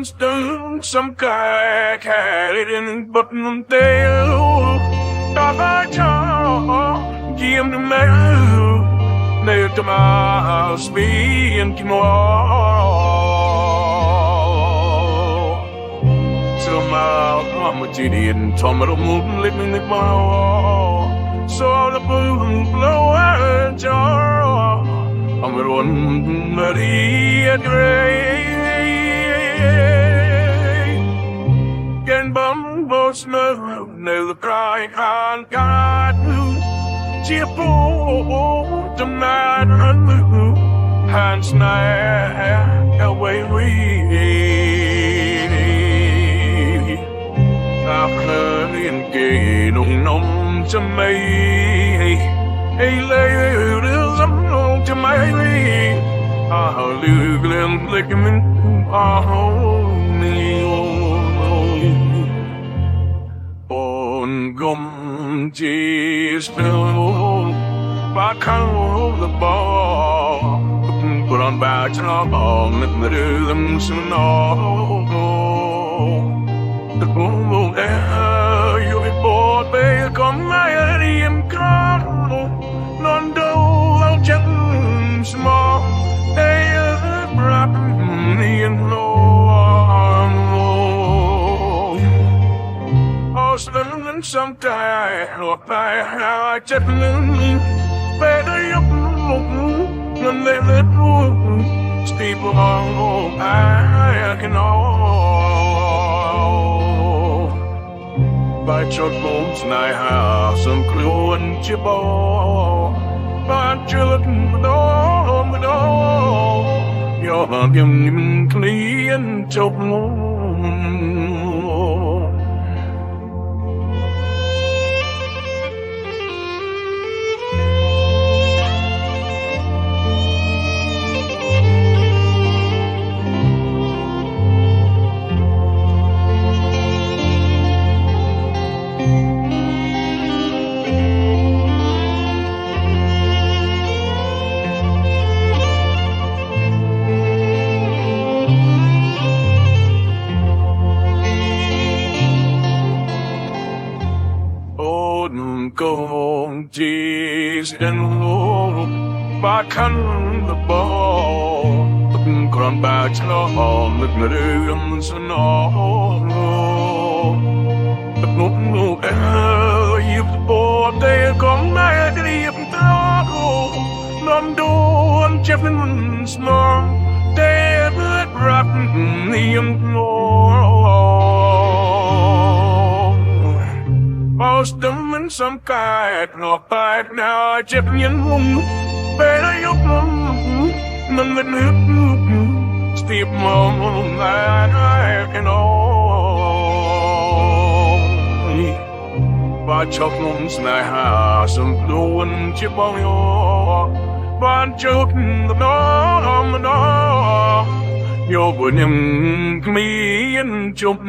Monster, some guy carried in button tail. Dog jaw, give him the mail. Nail to my speed and keep I'm a genie and tomato moon living in my so the boom blow and jar. I'm a one Maria Gray. Can bumble snow, no the cry can't guide you. Chippo to night and move. Hands night away we. And gay nông cho mây hay lấy đưa dẫm nông cho mây lưu lên lấy cái mình ôn gom chỉ spell ba khâu the ball put on back to the ball let the rhythm snow the boom you bought me come my em con non đâu lâu chân small they brought me in low oh suddenly sometime look by how I just better up and they let steeple on I can By chốt bones nai ha some clue and chibbo but you look mà đó your him clean chop Con cheese and low back on the ball Còn bà cho nước đường sân nó Ngục ngục You've bought there con mẹ đi tao Non đồn chép lên snow Để bước rap niềm Most them in some kind of fight now I chip in room better you none that Steve Mom I can Ba chọc nông snai ha some blue and chip on your Ba chọc no You're winning me and chop